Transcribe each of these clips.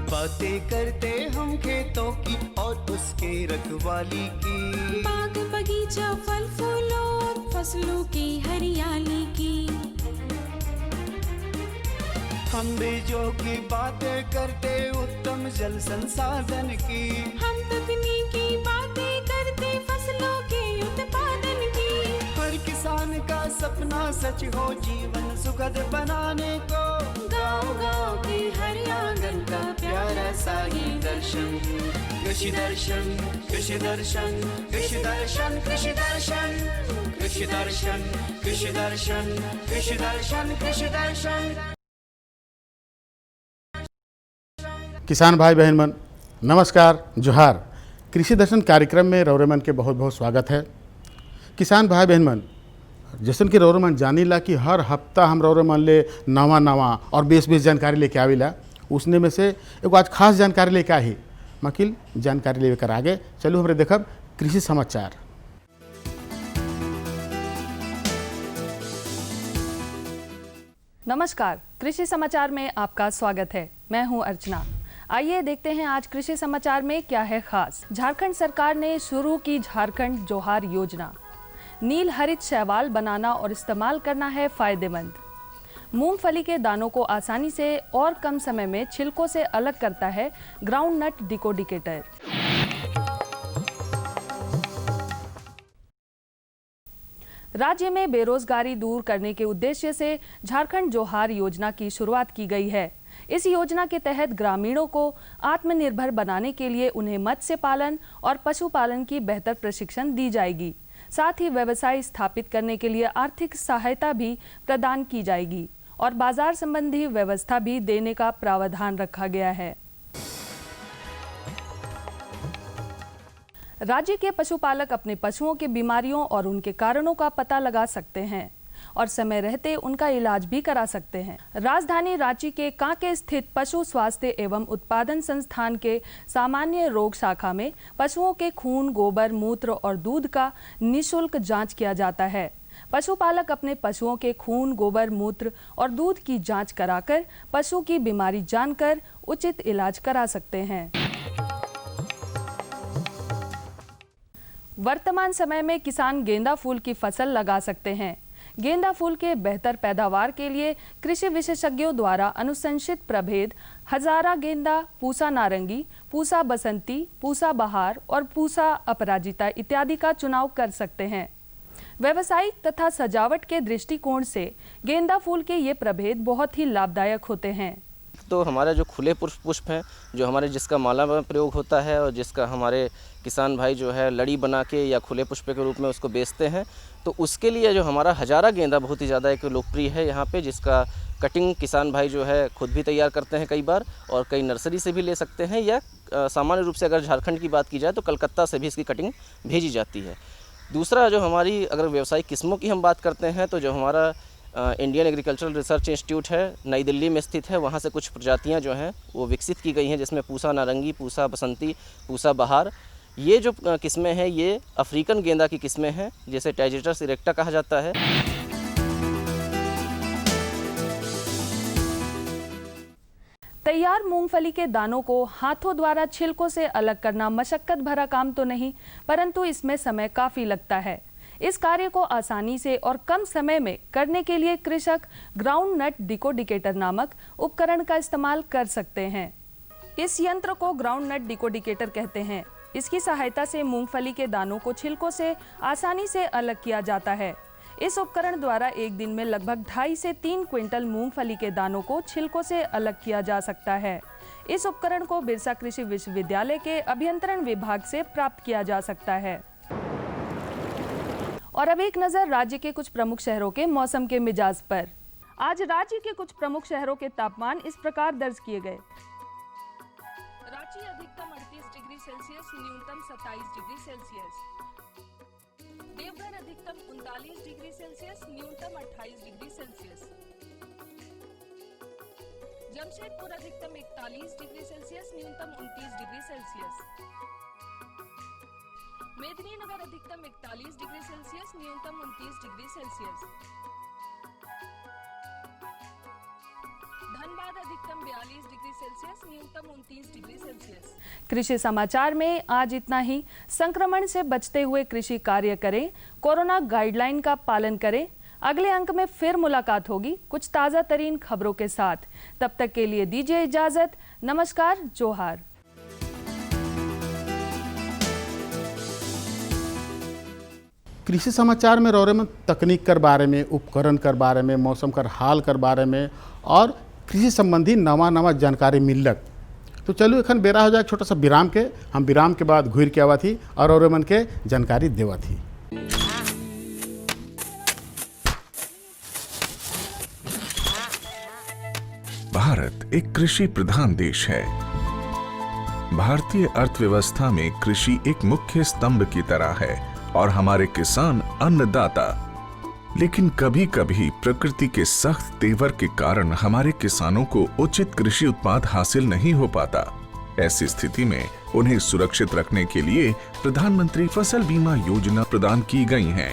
बातें करते हम खेतों की और उसके रखवाली की, बाग बगीचा फल फूलों और फसलों की हरियाली की। हम बीजों की बातें करते उत्तम जल संसाधन की, हम तकनीकी बातें करते फसलों के उत्पादन की। हर किसान का सपना सच हो जीवन सुखद बनाने को, गाँव-गाँव के हर आंगन का प्यारा सा ये दर्शन। कृषि दर्शन, कृषि दर्शन, कृषि दर्शन, कृषि दर्शन, कृषि दर्शन, कृषि दर्शन, कृषि दर्शन, कृषि दर्शन। किसान भाई बहन मन नमस्कार, जोहार। कृषि दर्शन कार्यक्रम में रौरे मन के बहुत बहुत स्वागत है। किसान भाई बहन मन, जैसन कि रौरे मन जानीला कि हर हफ्ता हम रौरे मन ले नवा और बेस जानकारी लेके आविला। उसने में से एगो आज खास जानकारी लेके आई मकिल जानकारी लेकर आगे चलू हमरे देखब कृषि समाचार। नमस्कार, कृषि समाचार में आपका स्वागत है। मैं हूं अर्चना। आइए देखते हैं आज कृषि समाचार में क्या है खास। झारखंड सरकार ने शुरू की झारखंड जोहार योजना। नील हरित शैवाल बनाना और इस्तेमाल करना है फायदेमंद। मूंगफली के दानों को आसानी से और कम समय में छिलकों से अलग करता है ग्राउंडनट डिकोडिकेटर। राज्य में बेरोजगारी दूर करने के उद्देश्य से झारखंड जोहार योजना की शुरुआत की गई है। इस योजना के तहत ग्रामीणों को आत्मनिर्भर बनाने के लिए उन्हें मत्स्य पालन और पशुपालन की बेहतर प्रशिक्षण दी जाएगी। साथ ही व्यवसाय स्थापित करने के लिए आर्थिक सहायता भी प्रदान की जाएगी और बाजार संबंधी व्यवस्था भी देने का प्रावधान रखा गया है। राज्य के पशुपालक अपने पशुओं के बीमारियों और उनके कारणों का पता लगा सकते हैं और समय रहते उनका इलाज भी करा सकते हैं। राजधानी रांची के कांके स्थित पशु स्वास्थ्य एवं उत्पादन संस्थान के सामान्य रोग शाखा में पशुओं के खून, गोबर, मूत्र और दूध का निःशुल्क जांच किया जाता है। पशुपालक अपने पशुओं के खून, गोबर, मूत्र और दूध की जांच कराकर पशु की बीमारी जानकर उचित इलाज करा सकते हैं। वर्तमान समय में किसान गेंदा फूल की फसल लगा सकते हैं। गेंदा फूल के बेहतर पैदावार के लिए कृषि विशेषज्ञों द्वारा अनुशंसित प्रभेद हजारा गेंदा, पूसा नारंगी, पूसा बसंती, पूसा बहार और पूसा अपराजिता इत्यादि का चुनाव कर सकते हैं। व्यावसायिक तथा सजावट के दृष्टिकोण से गेंदा फूल के ये प्रभेद बहुत ही लाभदायक होते हैं। तो हमारा जो खुले पुष्प हैं, जो हमारे जिसका माला में प्रयोग होता है और जिसका हमारे किसान भाई जो है लड़ी बना के या खुले पुष्प के रूप में उसको बेचते हैं, तो उसके लिए जो हमारा हजारा गेंदा बहुत ही ज़्यादा एक लोकप्रिय है यहाँ पे, जिसका कटिंग किसान भाई जो है खुद भी तैयार करते हैं कई बार, और कई नर्सरी से भी ले सकते हैं, या सामान्य रूप से अगर झारखंड की बात की जाए तो कलकत्ता से भी इसकी कटिंग भेजी जाती है। दूसरा जो हमारी अगर व्यावसायिक किस्मों की हम बात करते हैं तो जो हमारा इंडियन एग्रीकल्चरल रिसर्च इंस्टीट्यूट है, नई दिल्ली में स्थित है, वहाँ से कुछ प्रजातियाँ जो हैं वो विकसित की गई हैं, जिसमें पूसा नारंगी, पूसा बसंती, पूसा बहार, ये जो किस्में हैं ये अफ्रीकन गेंदा की किस्में हैं, जिसे टाइजेटस इरेक्टा कहा जाता है। तैयार मूंगफली के दानों को हाथों द्वारा छिलकों से अलग करना मशक्कत भरा काम तो नहीं, परंतु इसमें समय काफी लगता है। इस कार्य को आसानी से और कम समय में करने के लिए कृषक ग्राउंडनट डिकोडिकेटर नामक उपकरण का इस्तेमाल कर सकते हैं। इस यंत्र को ग्राउंडनट डिकोडिकेटर कहते हैं। इसकी सहायता से मूंगफली के दानों को छिलकों से आसानी से अलग किया जाता है। इस उपकरण द्वारा एक दिन में लगभग 2.5 से 3 क्विंटल मूंगफली के दानों को छिलकों से अलग किया जा सकता है। इस उपकरण को बिरसा कृषि विश्वविद्यालय के अभियंत्रण विभाग से प्राप्त किया जा सकता है। और अब एक नजर राज्य के कुछ प्रमुख शहरों के मौसम के मिजाज पर। आज राज्य के कुछ प्रमुख शहरों के तापमान इस प्रकार दर्ज किए गए। रांची अधिकतम 38 डिग्री सेल्सियस, न्यूनतम 27 डिग्री सेल्सियस। देवघर अधिकतम 39 डिग्री सेल्सियस, न्यूनतम 28 डिग्री सेल्सियस। जमशेदपुर अधिकतम 41 डिग्री सेल्सियस, न्यूनतम 29 डिग्री सेल्सियस। मेदिनीनगर अधिकतम 41 डिग्री सेल्सियस, न्यूनतम 29 डिग्री सेल्सियस। बाद अधिकतम 42 डिग्री सेल्सियस, न्यूनतम 29 डिग्री सेल्सियस। कृषि समाचार में आज इतना ही। संक्रमण से बचते हुए कृषि कार्य करें, कोरोना गाइडलाइन का पालन करें। अगले अंक में फिर मुलाकात होगी कुछ ताज़ा तरीन खबरों के साथ। तब तक के लिए दीजिए इजाजत। नमस्कार, जोहार। कृषि समाचार में रौरेमन तकनीक कर बारे में, उपकरण कर बारे में, मौसम कर हाल कर बारे में और कृषि संबंधी नवा जानकारी मिलक। तो चलो एखन बेरा हो जाए छोटा सा विराम के। हम विराम के बाद घूर के आवा थी और रौरेमन के जानकारी देवा थी। भारत एक कृषि प्रधान देश है। भारतीय अर्थव्यवस्था में कृषि एक मुख्य स्तंभ की तरह है और हमारे किसान अन्नदाता। लेकिन कभी कभी प्रकृति के सख्त तेवर के कारण हमारे किसानों को उचित कृषि उत्पाद हासिल नहीं हो पाता। ऐसी स्थिति में उन्हें सुरक्षित रखने के लिए प्रधानमंत्री फसल बीमा योजना प्रदान की गई है।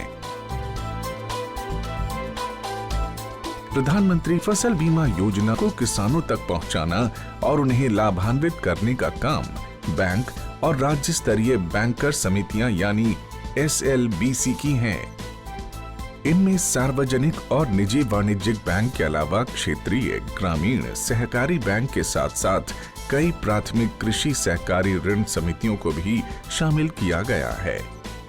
प्रधानमंत्री फसल बीमा योजना को किसानों तक पहुंचाना और उन्हें लाभान्वित करने का काम बैंक और राज्य स्तरीय बैंकर समितियां यानी SLBC की हैं। इनमें सार्वजनिक और निजी वाणिज्यिक बैंक के अलावा क्षेत्रीय, ग्रामीण, सहकारी बैंक के साथ साथ कई प्राथमिक कृषि सहकारी ऋण समितियों को भी शामिल किया गया है।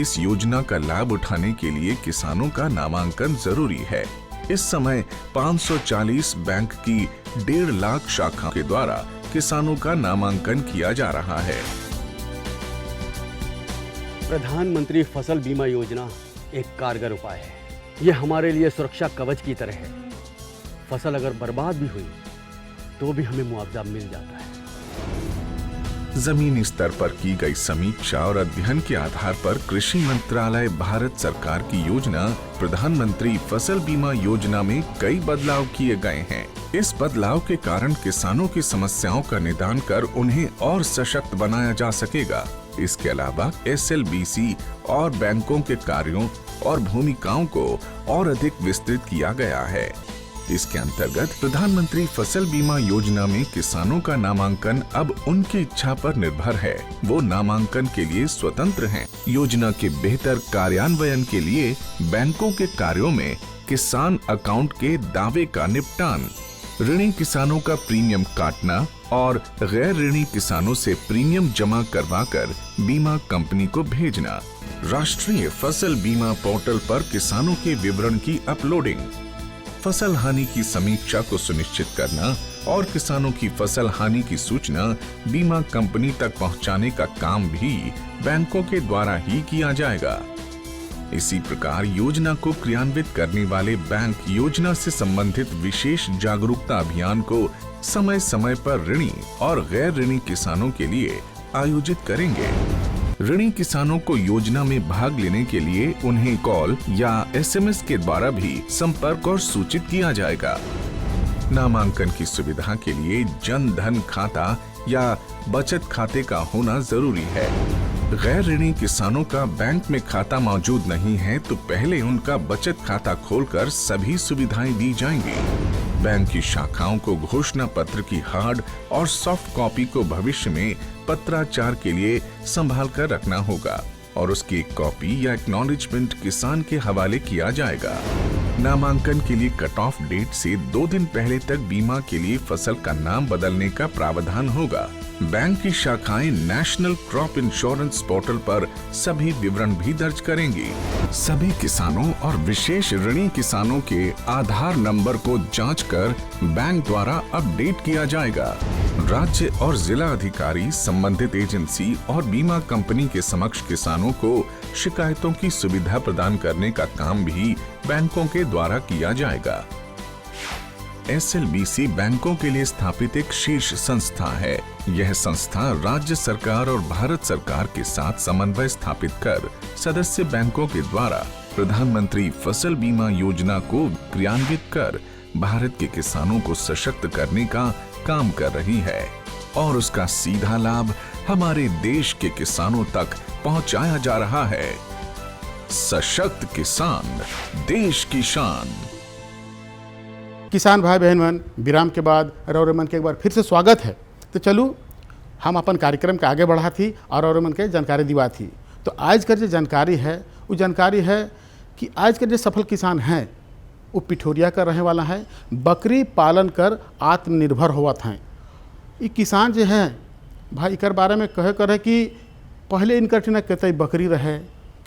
इस योजना का लाभ उठाने के लिए किसानों का नामांकन जरूरी है। इस समय 540 बैंक की 1.5 लाख शाखाओं के द्वारा किसानों का नामांकन किया जा रहा है। प्रधानमंत्री फसल बीमा योजना एक कारगर उपाय है। यह हमारे लिए सुरक्षा कवच की तरह है। फसल अगर बर्बाद भी हुई तो भी हमें मुआवजा मिल जाता है। जमीनी स्तर पर की गई समीक्षा और अध्ययन के आधार पर कृषि मंत्रालय भारत सरकार की योजना प्रधानमंत्री फसल बीमा योजना में कई बदलाव किए गए हैं। इस बदलाव के कारण किसानों की समस्याओं का निदान कर उन्हें और सशक्त बनाया जा सकेगा। इसके अलावा SLBC और बैंकों के कार्यों और भूमिकाओं को और अधिक विस्तृत किया गया है। इसके अंतर्गत प्रधानमंत्री फसल बीमा योजना में किसानों का नामांकन अब उनकी इच्छा पर निर्भर है। वो नामांकन के लिए स्वतंत्र हैं। योजना के बेहतर कार्यान्वयन के लिए बैंकों के कार्यों में किसान अकाउंट के दावे का निपटान, ऋणी किसानों का प्रीमियम काटना और गैर ऋणी किसानों से प्रीमियम जमा करवाकर बीमा कंपनी को भेजना, राष्ट्रीय फसल बीमा पोर्टल पर किसानों के विवरण की अपलोडिंग, फसल हानि की समीक्षा को सुनिश्चित करना और किसानों की फसल हानि की सूचना बीमा कंपनी तक पहुंचाने का काम भी बैंकों के द्वारा ही किया जाएगा। इसी प्रकार योजना को क्रियान्वित करने वाले बैंक योजना से संबंधित विशेष जागरूकता अभियान को समय समय पर ऋणी और गैर ऋणी किसानों के लिए आयोजित करेंगे। ऋणी किसानों को योजना में भाग लेने के लिए उन्हें कॉल या SMS के द्वारा भी संपर्क और सूचित किया जाएगा। नामांकन की सुविधा के लिए जन धन खाता या बचत खाते का होना जरूरी है। गैर ऋणी किसानों का बैंक में खाता मौजूद नहीं है तो पहले उनका बचत खाता खोलकर सभी सुविधाएं दी जाएंगी। बैंक की शाखाओं को घोषणा पत्र की हार्ड और सॉफ्ट कॉपी को भविष्य में पत्राचार के लिए संभाल कर रखना होगा और उसकी एक कॉपी या एक्नॉलेजमेंट किसान के हवाले किया जाएगा। नामांकन के लिए कट ऑफ डेट से 2 दिन पहले तक बीमा के लिए फसल का नाम बदलने का प्रावधान होगा। बैंक की शाखाएं नेशनल क्रॉप इंश्योरेंस पोर्टल पर सभी विवरण भी दर्ज करेंगी। सभी किसानों और विशेष ऋणी किसानों के आधार नंबर को जांचकर बैंक द्वारा अपडेट किया जाएगा। राज्य और जिला अधिकारी संबंधित एजेंसी और बीमा कंपनी के समक्ष किसानों को शिकायतों की सुविधा प्रदान करने का काम भी बैंकों के द्वारा किया जाएगा। SLBC बैंकों के लिए स्थापित एक शीर्ष संस्था है। यह संस्था राज्य सरकार और भारत सरकार के साथ समन्वय स्थापित कर सदस्य बैंकों के द्वारा प्रधानमंत्री फसल बीमा योजना को क्रियान्वित कर भारत के किसानों को सशक्त करने का काम कर रही है और उसका सीधा लाभ हमारे देश के किसानों तक पहुंचाया जा रहा है। सशक्त किसान, देश की शान। किसान भाई बहन मन, विराम के बाद रौरे मन के एक बार फिर से स्वागत है। तो चलू हम अपन कार्यक्रम के आगे बढ़ा थी और रौरे मन के जानकारी दिवा थी। तो आज का जो जानकारी है वो जानकारी है कि आज के जो सफल किसान हैं वो पिठोरिया का रहने वाला है, बकरी पालन कर आत्मनिर्भर होवत हैं। ये किसान जो हैं भाई इकर बारे में कहे कर है कि पहले इनकर टीना कतई बकरी रहे,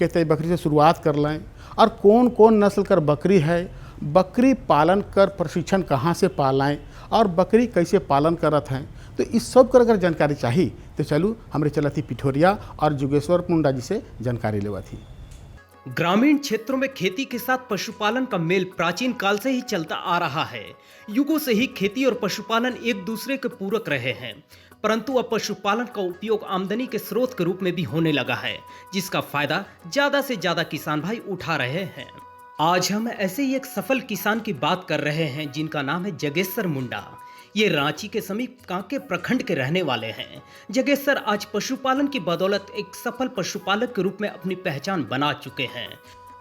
कतई बकरी से शुरुआत कर लें और कौन कौन नस्ल कर बकरी है, बकरी पालन कर प्रशिक्षण कहाँ से पालाएँ और बकरी कैसे पालन करत हैं। तो इस सब कर अगर जानकारी चाहिए तो चलू हमरे चला थी पिठोरिया और जुगेश्वर मुंडा जी से जानकारी लेवा थी। ग्रामीण क्षेत्रों में खेती के साथ पशुपालन का मेल प्राचीन काल से ही चलता आ रहा है। युगों से ही खेती और पशुपालन एक दूसरे के पूरक रहे हैं, परंतु अब पशुपालन का उपयोग आमदनी के स्रोत के रूप में भी होने लगा है, जिसका फायदा ज्यादा से ज्यादा किसान भाई उठा रहे हैं। आज हम ऐसे ही एक सफल किसान की बात कर रहे हैं जिनका नाम है जगेश्वर मुंडा। ये रांची के समीप कांके प्रखंड के रहने वाले हैं। जगेश्वर आज पशुपालन की बदौलत एक सफल पशुपालक के रूप में अपनी पहचान बना चुके हैं।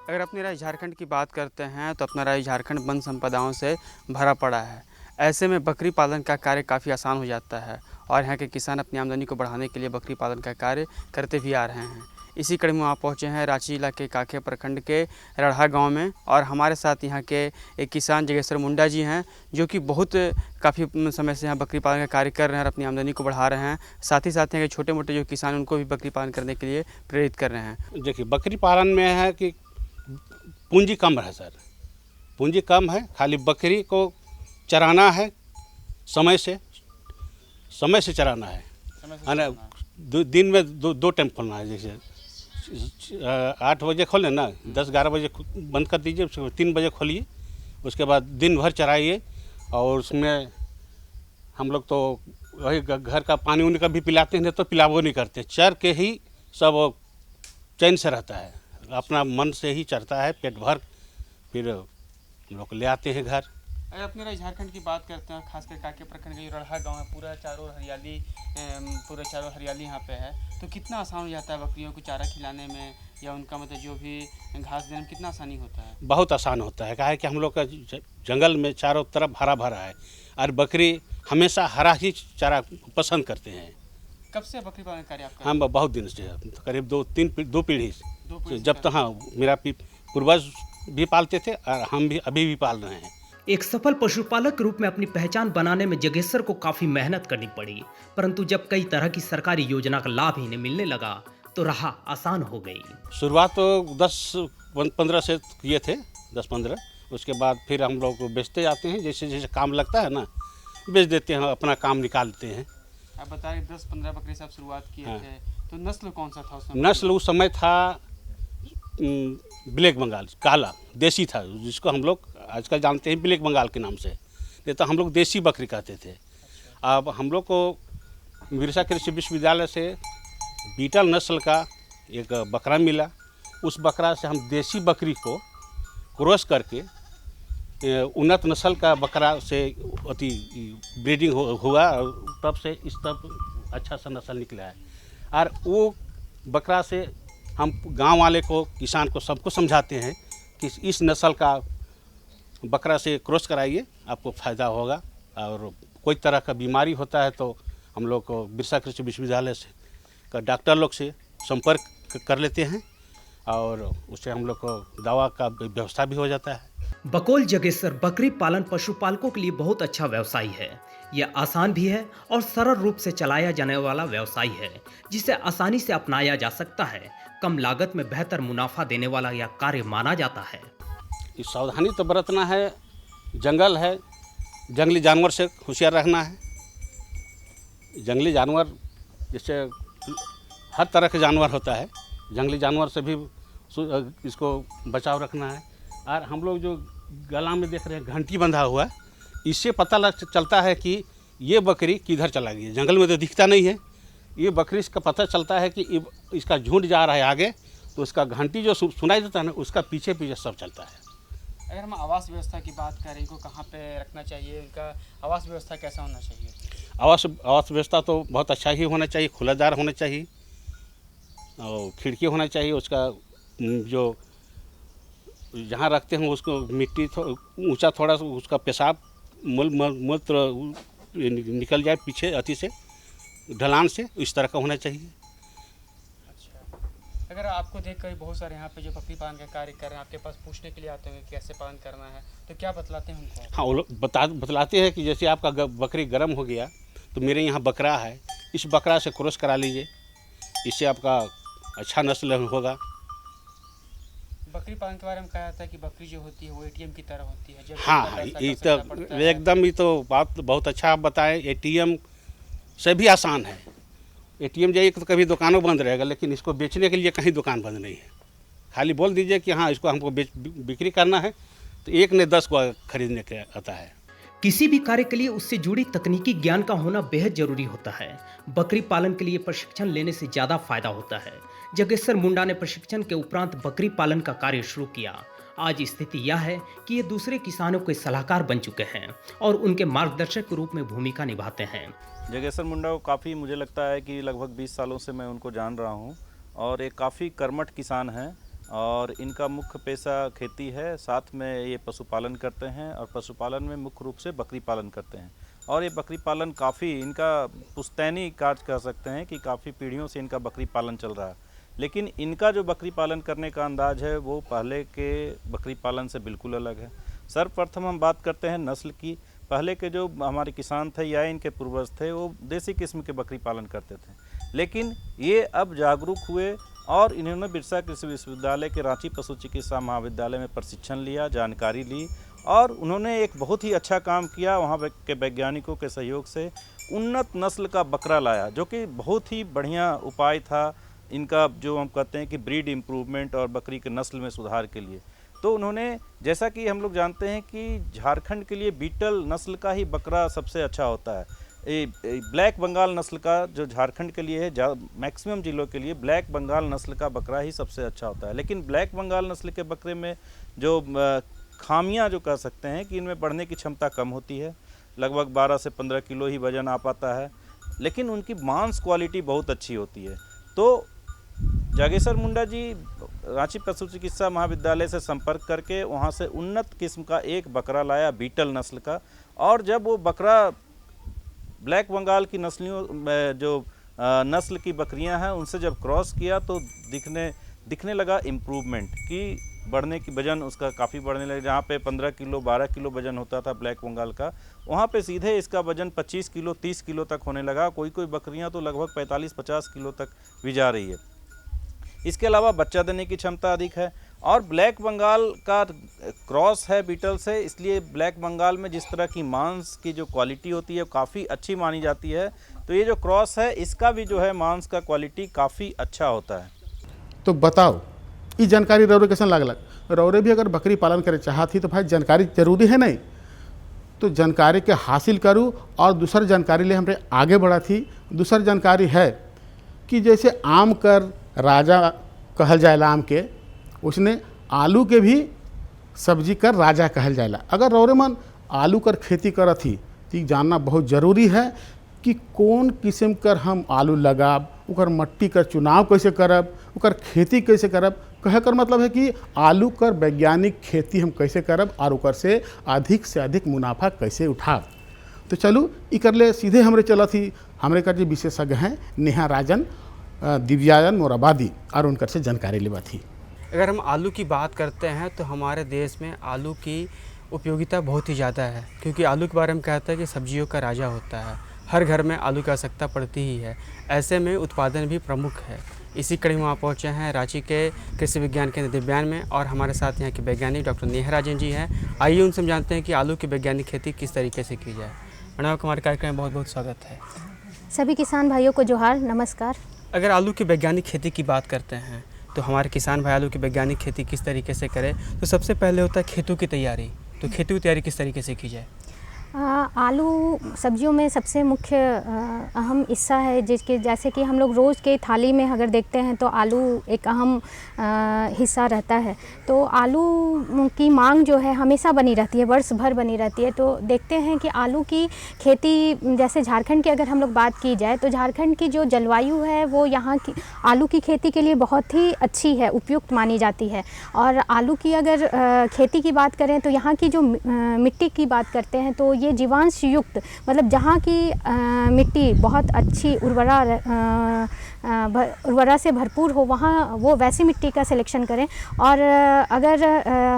अगर अपने राज्य झारखंड की बात करते हैं तो अपना राज्य झारखंड वन संपदाओं से भरा पड़ा है। ऐसे में बकरी पालन का कार्य काफ़ी आसान हो जाता है और यहाँ के किसान अपनी आमदनी को बढ़ाने के लिए बकरी पालन का कार्य करते भी आ रहे हैं। इसी कड़ी में वहाँ पहुँचे हैं रांची जिला के कांके प्रखंड के रढ़ा गांव में और हमारे साथ यहाँ के एक किसान जगेश्वर मुंडा जी हैं जो कि काफ़ी समय से यहाँ बकरी पालन का कार्य कर रहे हैं और अपनी आमदनी को बढ़ा रहे हैं। साथ ही साथ यहाँ के छोटे मोटे जो किसान उनको भी बकरी पालन करने के लिए प्रेरित कर रहे हैं। देखिए बकरी पालन में है कि पूंजी कम है सर, पूंजी कम है, खाली बकरी को चराना है, समय से चराना है। दिन में दो टाइम खोलना है। जैसे 8 बजे खोलें ना, 10-11 बजे बंद कर दीजिए, 3 बजे खोलिए, उसके बाद दिन भर चराइए। और उसमें हम लोग तो वही घर का पानी उनी का भी पिलाते हैं, तो पिलावो नहीं करते, चर के ही सब चैन से रहता है, अपना मन से ही चरता है पेट भर, फिर हम लोग ले आते हैं घर। अगर अपने राज्य झारखंड की बात करते हैं, खासकर कांके प्रखंड का रढ़ा गांव है, पूरा चारों हरियाली यहाँ पे है, तो कितना आसान हो जाता है बकरियों को चारा खिलाने में या उनका मतलब जो भी घास देने में कितना आसानी होता है? बहुत आसान होता है। क्या है कि हम लोग का जंगल में चारों तरफ हरा भरा है और बकरी हमेशा हरा ही चारा पसंद करते हैं। कब से बकरी पालन कार्य आपका? हम बहुत दिन से, करीब 2 पीढ़ी से, जब तक हाँ मेरा पूर्वज भी पालते थे और हम भी अभी भी पाल रहे हैं। एक सफल पशुपालक के रूप में अपनी पहचान बनाने में जगेश्वर को काफी मेहनत करनी पड़ी, परंतु जब कई तरह की सरकारी योजना का लाभ इन्हें मिलने लगा तो राह आसान हो गई। शुरुआत तो 10-15 से किए थे, 10-15, उसके बाद फिर हम लोग बेचते जाते हैं, जैसे जैसे काम लगता है ना बेच देते हैं, अपना काम निकालते हैं। आप बता रहे 10-15 बकरी से आप शुरुआत किए थे, तो नस्ल कौन सा था उस समय? नस्ल उस समय था ब्लैक बंगाल, काला देसी था, जिसको हम लोग आजकल जानते हैं ब्लैक बंगाल के नाम से, नहीं तो हम लोग देसी बकरी कहते थे। अब हम लोग को बिरसा कृषि विश्वविद्यालय से बीटल नस्ल का एक बकरा मिला, उस बकरा से हम देसी बकरी को क्रॉस करके उन्नत नस्ल का बकरा से अति ब्रीडिंग हुआ, तब से इस तब अच्छा सा नस्ल निकला है। और वो बकरा से हम गांव वाले को, किसान को, सबको समझाते हैं कि इस नस्ल का बकरा से क्रॉस कराइए, आपको फ़ायदा होगा। और कोई तरह का बीमारी होता है तो हम लोग को बिरसा कृषि विश्वविद्यालय से का डॉक्टर लोग से संपर्क कर लेते हैं और उससे हम लोग को दवा का व्यवस्था भी हो जाता है। बकौल जगेश्वर बकरी पालन पशुपालकों के लिए बहुत अच्छा व्यवसाय है। यह आसान भी है और सरल रूप से चलाया जाने वाला व्यवसाय है, जिसे आसानी से अपनाया जा सकता है। कम लागत में बेहतर मुनाफा देने वाला यह कार्य माना जाता है। इस सावधानी तो बरतना है, जंगल है, जंगली जानवर से होशियार रहना है। जंगली जानवर जैसे हर तरह के जानवर होता है, जंगली जानवर से भी इसको बचाव रखना है। और हम लोग जो गला में देख रहे हैं घंटी बंधा हुआ है, इससे पता चलता है कि ये बकरी किधर चला गई। जंगल में तो दिखता नहीं है, ये बकरी इसका पता चलता है कि इसका झुंड जा रहा है आगे, तो उसका घंटी जो सुनाई देता है ना, उसका पीछे पीछे सब चलता है। अगर हम आवास व्यवस्था की बात करें, इनको कहाँ पे रखना चाहिए, इनका आवास व्यवस्था कैसा होना चाहिए? आवास व्यवस्था तो बहुत अच्छा ही होना चाहिए, खुलादार होना चाहिए और खिड़की होना चाहिए। उसका जो जहाँ रखते हैं उसको मिट्टी ऊंचा थोड़ा सा उसका पेशाब मूत्र निकल जाए पीछे अति से ढलान से, इस तरह का होना चाहिए। अगर आपको देख कर बहुत सारे यहाँ पे जो बकरी पालन का कार्य कर रहे हैं आपके पास पूछने के लिए आते होंगे कैसे पालन करना है, तो क्या बतलाते हैं उनको? हाँ, वो लोग बतलाते हैं कि जैसे आपका बकरी गर्म हो गया तो मेरे यहाँ बकरा है, इस बकरा से क्रॉस करा लीजिए, इससे आपका अच्छा नस्ल होगा। बकरी पालन के बारे में कहा जाता है कि बकरी जो होती है वो ATM की तरह होती है। जब हाँ, ये तो एकदम, ये तो बात बहुत अच्छा आप बताएं। ATM से भी आसान है। ATM जाइए तो कभी दुकानों बंद रहेगा, लेकिन इसको बेचने के लिए कहीं दुकान बंद नहीं है। खाली बोल दीजिए कि हाँ इसको हमको बिक्री करना है, तो एक ने 10 को खरीदने के आता है। किसी भी कार्य के लिए उससे जुड़ी तकनीकी ज्ञान का होना बेहद जरूरी होता है। बकरी पालन के लिए प्रशिक्षण लेने से ज्यादा फायदा होता है। जगेश्वर मुंडा ने प्रशिक्षण के उपरांत बकरी पालन का कार्य शुरू किया। आज स्थिति यह है कि ये दूसरे किसानों के सलाहकार बन चुके हैं और उनके मार्गदर्शक के रूप में भूमिका निभाते हैं। जगेश्वर मुंडा को काफ़ी मुझे लगता है कि लगभग 20 सालों से मैं उनको जान रहा हूं और एक काफ़ी कर्मठ किसान हैं और इनका मुख्य पेशा खेती है, साथ में ये पशुपालन करते हैं और पशुपालन में मुख्य रूप से बकरी पालन करते हैं। और ये बकरी पालन काफ़ी इनका पुश्तैनी कार्य कह सकते हैं कि काफ़ी पीढ़ियों से इनका बकरी पालन चल रहा है। लेकिन इनका जो बकरी पालन करने का अंदाज है वो पहले के बकरी पालन से बिल्कुल अलग है। सर्वप्रथम हम बात करते हैं नस्ल की। पहले के जो हमारे किसान थे या इनके पूर्वज थे वो देसी किस्म के बकरी पालन करते थे, लेकिन ये अब जागरूक हुए और इन्होंने बिरसा कृषि विश्वविद्यालय के रांची पशु चिकित्सा महाविद्यालय में प्रशिक्षण लिया, जानकारी ली और उन्होंने एक बहुत ही अच्छा काम किया। वहाँ के वैज्ञानिकों के सहयोग से उन्नत नस्ल का बकरा लाया, जो कि बहुत ही बढ़िया उपाय था इनका, जो हम कहते हैं कि ब्रीड इम्प्रूवमेंट और बकरी के नस्ल में सुधार के लिए। तो उन्होंने, जैसा कि हम लोग जानते हैं कि झारखंड के लिए बीटल नस्ल का ही बकरा सबसे अच्छा होता है। ब्लैक बंगाल नस्ल का जो झारखंड के लिए है, मैक्सिमम जिलों के लिए ब्लैक बंगाल नस्ल का बकरा ही सबसे अच्छा होता है। लेकिन ब्लैक बंगाल नस्ल के बकरे में जो खामियां जो कह सकते हैं कि इनमें बढ़ने की क्षमता कम होती है, लगभग 12 से 15 किलो ही वजन आ पाता है, लेकिन उनकी मांस क्वालिटी बहुत अच्छी होती है। तो जागेश्वर मुंडा जी रांची पशु चिकित्सा महाविद्यालय से संपर्क करके वहाँ से उन्नत किस्म का एक बकरा लाया बीटल नस्ल का, और जब वो बकरा ब्लैक बंगाल की नस्लियों जो नस्ल की बकरियां हैं उनसे जब क्रॉस किया तो दिखने लगा इम्प्रूवमेंट कि बढ़ने की वजन उसका काफ़ी बढ़ने लगा। जहाँ पे 15 किलो 12 किलो वजन होता था ब्लैक बंगाल का, वहाँ पे सीधे इसका वजन 25 किलो 30 किलो तक होने लगा। कोई बकरियाँ तो लगभग 45-50 किलो तक भी जा रही है। इसके अलावा बच्चा देने की क्षमता अधिक है और ब्लैक बंगाल का क्रॉस है बीटल से, इसलिए ब्लैक बंगाल में जिस तरह की मांस की जो क्वालिटी होती है काफ़ी अच्छी मानी जाती है। तो ये जो क्रॉस है इसका भी जो है मांस का क्वालिटी काफ़ी अच्छा होता है। तो बताओ ये जानकारी रौरे कैसा लागलक? रौरे भी अगर बकरी पालन करे चाहती तो भाई जानकारी जरूरी है नहीं, तो जानकारी के हासिल करूँ और दूसर जानकारी ले हमरे आगे बढ़ा थी। दूसर जानकारी है कि जैसे आम कर राजा कहल जाएला आम के, उसने आलू के भी सब्जी कर राजा कहल जाएला। अगर रौरे मन आलू कर खेती करत ही तो जानना बहुत ज़रूरी है कि कौन किस्म कर हम आलू लगाब, उकर मट्टी कर चुनाव कैसे करब, उकर खेती कैसे करब। कहे कर मतलब है कि आलू कर वैज्ञानिक खेती हम कैसे करब और उकर से अधिक मुनाफा कैसे उठाब। तो चलू इकर ले सीधे हमरे चला थी हमरे कर जो विशेषज्ञ हैं नेहा राजन दिव्याजन मोराबादी और उनकर से जानकारी लेवा थी। अगर हम आलू की बात करते हैं तो हमारे देश में आलू की उपयोगिता बहुत ही ज़्यादा है, क्योंकि आलू के बारे में कहते हैं कि सब्जियों का राजा होता है। हर घर में आलू की आवश्यकता पड़ती ही है, ऐसे में उत्पादन भी प्रमुख है। इसी कड़ी में वहाँ पहुँचे हैं रांची के कृषि विज्ञान केंद्र दिव्यान में, और हमारे साथ यहाँ के वैज्ञानिक डॉक्टर नेहा राजन जी हैं। आइए उनसे हम जानते हैं कि आलू की वैज्ञानिक खेती किस तरीके से की जाए। मैडम हमारे कार्यक्रम में बहुत बहुत स्वागत है। सभी किसान भाइयों को जोहार, नमस्कार। अगर आलू की वैज्ञानिक खेती की बात करते हैं तो हमारे किसान भाई आलू की वैज्ञानिक खेती किस तरीके से करें, तो सबसे पहले होता है खेतों की तैयारी। तो खेतों की तैयारी किस तरीके से की जाए? आलू सब्जियों में सबसे मुख्य अहम हिस्सा है, जैसे कि हम लोग रोज़ के थाली में अगर देखते हैं तो आलू एक अहम हिस्सा रहता है। तो आलू की मांग जो है हमेशा बनी रहती है, वर्ष भर बनी रहती है। तो देखते हैं कि आलू की खेती, जैसे झारखंड की अगर हम लोग बात की जाए तो झारखंड की जो जलवायु है वो यहाँ की आलू की खेती के लिए बहुत ही अच्छी है, उपयुक्त मानी जाती है। और आलू की अगर खेती की बात करें तो यहाँ की जो मिट्टी की बात करते हैं तो ये जीवांश युक्त, मतलब जहाँ की मिट्टी बहुत अच्छी उर्वरा से भरपूर हो, वहाँ वो वैसी मिट्टी का सिलेक्शन करें। और अगर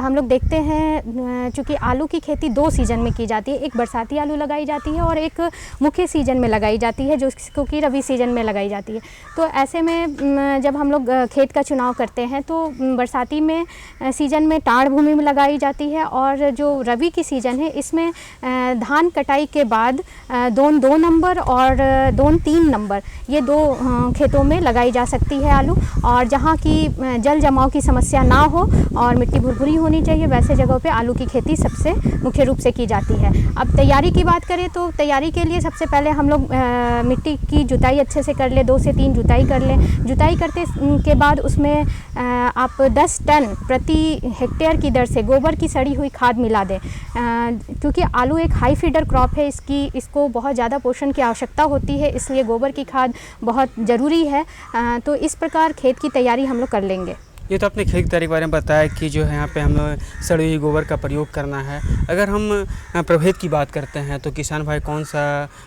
हम लोग देखते हैं, चूँकि आलू की खेती 2 सीज़न में की जाती है, एक बरसाती आलू लगाई जाती है और एक मुख्य सीज़न में लगाई जाती है, जो कि रबी सीज़न में लगाई जाती है। तो ऐसे में जब हम लोग खेत का चुनाव करते हैं तो बरसाती में सीज़न में टाड़ भूमि में लगाई जाती है, और जो रबी की सीज़न है इसमें धान कटाई के बाद 2 नंबर और 3 नंबर ये 2 खेतों में लगाई जा सकती है आलू। और जहाँ की जल जमाव की समस्या ना हो और मिट्टी भुरभुरी होनी चाहिए, वैसे जगहों पे आलू की खेती सबसे मुख्य रूप से की जाती है। अब तैयारी की बात करें तो तैयारी के लिए सबसे पहले हम लोग मिट्टी की जुताई अच्छे से कर ले, 2 से 3 जुताई कर लें। जुताई करते के बाद उसमें आप 10 टन प्रति हेक्टेयर की दर से गोबर की सड़ी हुई खाद मिला दें, क्योंकि आलू एक हाई फीडर क्रॉप है, इसको बहुत ज़्यादा पोषण की आवश्यकता होती है, इसलिए गोबर की खाद बहुत ज़रूरी है। तो इस प्रकार खेत की तैयारी हम लोग कर लेंगे। ये तो अपने खेत की तैयारी के बारे में बताया कि जो है यहाँ पे हम सड़ी हुई गोबर का प्रयोग करना है। अगर हम प्रभेद की बात करते हैं तो किसान भाई कौन सा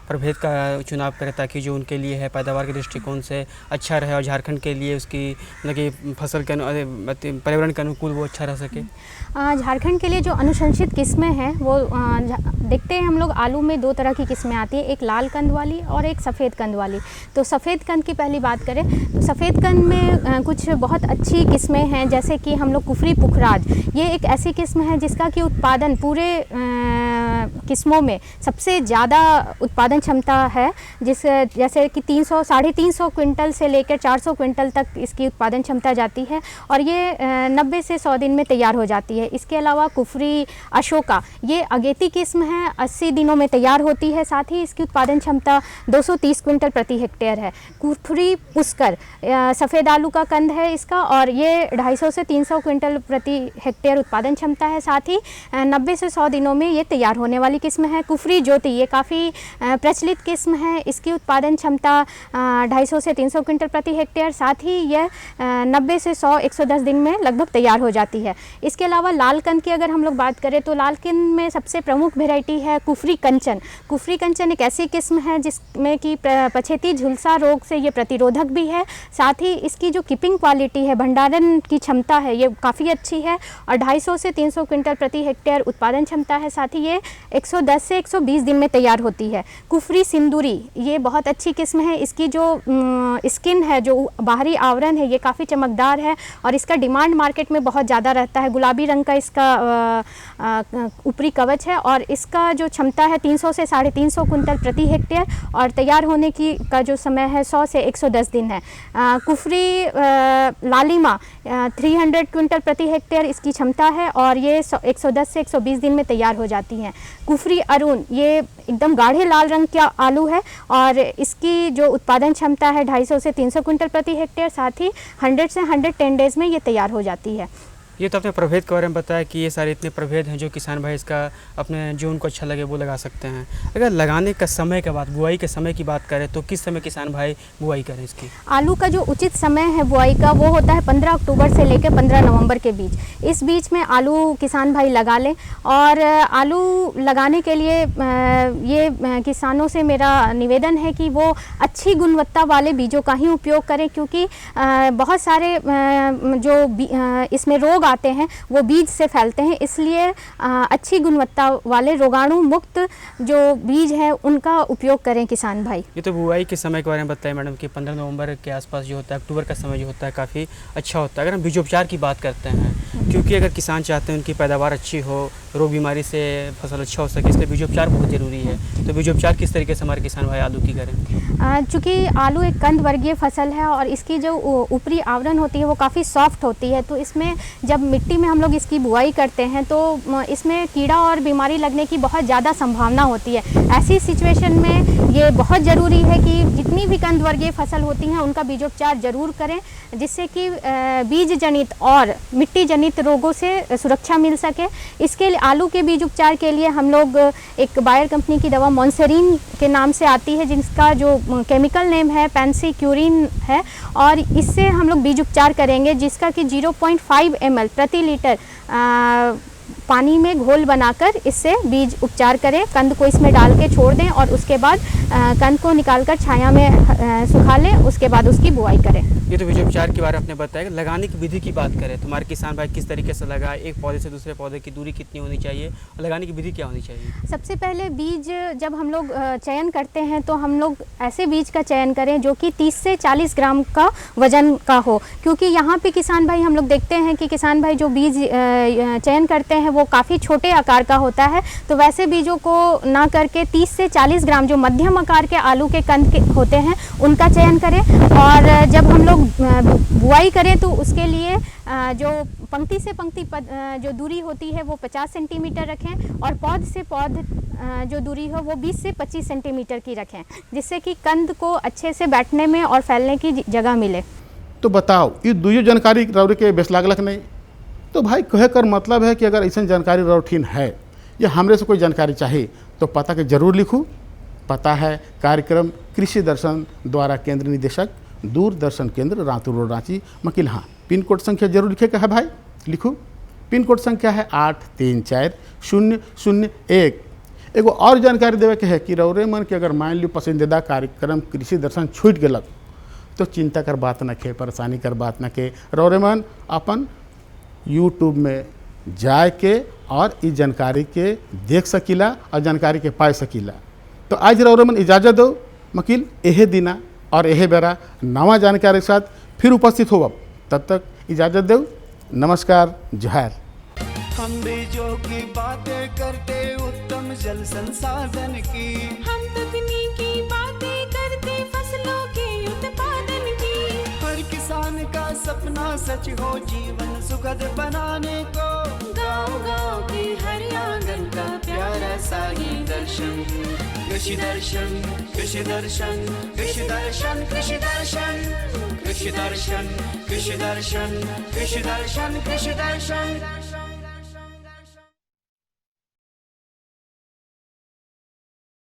प्रभेद का चुनाव करें ताकि जो उनके लिए है पैदावार के दृष्टिकोण से अच्छा रहे और झारखंड के लिए उसकी मतलब कि फसल के पर्यावरण के अनुकूल वो अच्छा रह सके? झारखंड के लिए जो अनुशंसित किस्में हैं वो देखते हैं हम लोग, आलू में 2 तरह की किस्में आती है, एक लाल कंद वाली और एक सफ़ेद कंद वाली। तो सफ़ेद कंद की पहली बात करें तो सफ़ेद कंद में कुछ बहुत अच्छी किस्में हैं, जैसे कि हम लोग कुफरी पुखराज, ये एक ऐसी किस्म है जिसका कि उत्पादन पूरे किस्मों में सबसे ज़्यादा उत्पादन क्षमता है, जैसे कि 300-350 क्विंटल से लेकर 400 क्विंटल तक इसकी उत्पादन क्षमता जाती है, और ये 90 से 100 दिन में तैयार हो जाती है। इसके अलावा कुफरी अशोका, ये अगेती किस्म है, 80 दिनों में तैयार होती है, साथ ही इसकी उत्पादन क्षमता 230 क्विंटल प्रति हेक्टेयर है। कुफरी पुष्कर सफ़ेद आलू का कंद है इसका, और ये 250 से 300 क्विंटल प्रति हेक्टेयर उत्पादन क्षमता है, साथ ही 90 से 100 दिनों में ये तैयार होने वाली किस्म है। कुफरी ज्योति, ये काफ़ी प्रचलित किस्म है, इसकी उत्पादन क्षमता 250 से 300 क्विंटल प्रति हेक्टेयर, साथ ही यह 90 से 100-110 दिन में लगभग तैयार हो जाती है। इसके अलावा लाल कंद की अगर हम लोग बात करें तो लाल कंद में सबसे प्रमुख वेराइटी है कुफरी कंचन। कुफरी कंचन एक ऐसी किस्म है जिसमें कि पछेती झुलसा रोग से ये प्रतिरोधक भी है, साथ ही इसकी जो कीपिंग क्वालिटी है, भंडारण की क्षमता है, ये काफ़ी अच्छी है, और 250 से 300 क्विंटल प्रति हेक्टेयर उत्पादन क्षमता है, साथ ही ये 110 से 120 दिन में तैयार होती है। कुफरी सिंदूरी, ये बहुत अच्छी किस्म है, इसकी जो स्किन है, जो बाहरी आवरण है, ये काफ़ी चमकदार है और इसका डिमांड मार्केट में बहुत ज़्यादा रहता है। गुलाबी रंग का इसका ऊपरी कवच है, और इसका जो क्षमता है 300 से 350 क्विंटल प्रति हेक्टेयर, और तैयार होने का जो समय है 100 से 110 दिन है। कुफरी लालिमा 300 क्विंटल प्रति हेक्टेयर इसकी क्षमता है, और ये 110 से 120 दिन में तैयार हो जाती हैं। कुफरी अरुण, ये एकदम गाढ़े लाल रंग का आलू है, और इसकी जो उत्पादन क्षमता है 250 से 300 क्विंटल प्रति हेक्टेयर, साथ ही 100 से 110 डेज़ में ये तैयार हो जाती है। ये तो अपने प्रभेद के बारे में बताया कि ये सारे इतने प्रभेद हैं जो किसान भाई इसका अपने जो उनको अच्छा लगे वो लगा सकते हैं। अगर लगाने का समय के बाद बुआई के समय की बात करें तो किस समय किसान भाई बुआई करें इसकी? आलू का जो उचित समय है बुआई का वो होता है 15 अक्टूबर से लेकर 15 नवंबर के बीच। इस बीच में आलू किसान भाई लगा लें, और आलू लगाने के लिए ये किसानों से मेरा निवेदन है कि वो अच्छी गुणवत्ता वाले बीजों का ही उपयोग करें, क्योंकि बहुत सारे जो इसमें रोग आते हैं वो बीज से फैलते हैं, इसलिए अच्छी गुणवत्ता वाले रोगाणु मुक्त जो बीज है उनका उपयोग करें किसान भाई। ये तो बुआई के समय के बारे में बताया मैडम कि 15 नवंबर के आसपास जो होता है, अक्टूबर का समय जो होता है काफ़ी अच्छा होता है। अगर हम बीजोपचार की बात करते हैं, क्योंकि अगर किसान चाहते हैं उनकी पैदावार अच्छी हो, रोग बीमारी से फसल अच्छा हो सके, इसलिए बीजोपचार बहुत ज़रूरी है। तो बीजोपचार किस तरीके से हमारे किसान भाई आलू की करें? चूँकि आलू एक कंद वर्गीय फसल है और इसकी जो ऊपरी आवरण होती है वो काफ़ी सॉफ्ट होती है, तो इसमें जब मिट्टी में हम लोग इसकी बुआई करते हैं तो इसमें कीड़ा और बीमारी लगने की बहुत ज़्यादा संभावना होती है। ऐसी सिचुएशन में ये बहुत ज़रूरी है कि जितनी भी कंद वर्गीय फसल होती हैं उनका बीजोपचार ज़रूर करें, जिससे कि बीज जनित और मिट्टी जनित रोगों से सुरक्षा मिल सके। इसके लिए आलू के बीज उपचार के लिए हम लोग एक बायर कंपनी की दवा मॉन्सेरीन के नाम से आती है, जिसका जो केमिकल नेम है पेंसिक्यूरिन है, और इससे हम लोग बीज उपचार करेंगे, जिसका कि 0.5 ml प्रति लीटर पानी में घोल बनाकर इससे बीज उपचार करें, कंद को इसमें डाल के छोड़ दें और उसके बाद कंद को निकालकर छाया में सुखा लें, उसके बाद उसकी बुआई करें। ये तो बीज उपचार के बारे में आपने बताया। लगाने की विधि की बात करें तो हमारे किसान भाई किस तरीके से लगाए, एक पौधे से दूसरे पौधे की दूरी कितनी होनी चाहिए और लगाने की विधि क्या होनी चाहिए? सबसे पहले बीज जब हम लोग चयन करते हैं तो हम लोग ऐसे बीज का चयन करें जो कि 30 से 40 ग्राम का वजन का हो, क्योंकि यहाँ पे किसान भाई हम लोग देखते हैं कि किसान भाई जो बीज चयन करते हैं वो काफ़ी छोटे आकार का होता है। तो वैसे बीजों को ना करके 30 से 40 ग्राम जो मध्यम आकार के आलू के कंद के होते हैं उनका चयन करें। और जब हम लोग बुआई करें तो उसके लिए जो पंक्ति से पंक्ति जो दूरी होती है वो 50 सेंटीमीटर रखें और पौध से पौध जो दूरी हो वो 20 से 25 सेंटीमीटर की रखें, जिससे कि कंद को अच्छे से बैठने में और फैलने की जगह मिले। तो बताओ ये दुइयो जानकारी रौरे के बेस लागलक नहीं? तो भाई कहे कर मतलब है कि अगर ऐसा जानकारी रौठीन है या हमरे से कोई जानकारी चाहिए तो पता के जरूर लिखूँ। पता है कार्यक्रम कृषि दर्शन द्वारा केंद्र निदेशक दूरदर्शन केंद्र रातू रोड रांची मकील। हाँ, पिन कोड संख्या जरूर लिखे का है भाई, लिखूँ। पिन कोड संख्या है 834001। एगो और जानकारी देवे के है कि रौरे मन के अगर मान ली पसंदीदा कार्यक्रम कृषि दर्शन छूट गलक तो चिंता कर बात न के, परेशानी कर बात न के। रौरे मन अपन यूट्यूब में जाए के और इस जानकारी के देख सकीला और जानकारी के पाए सकीला। तो आज रौरे मन इजाज़त दो मकील, एहे दिना और एहे बेरा नवा जानकारी के साथ फिर उपस्थित हो। तब तक इजाज़त दो, नमस्कार, जोहार। हम बीजों की बातें करते उत्तम जल संसाधन की, हम तकनीकी बातें करते फसलों के उत्पादन की। हर किसान का सपना सच हो जीवन सुखद बनाने को, गाँव-गाँव के हर आंगन का प्यारा सा ये दर्शन। कृषि दर्शन, कृषि दर्शन, कृषि दर्शन, कृषि दर्शन, कृषि दर्शन, कृषि दर्शन, कृषि दर्शन, कृषि दर्शन।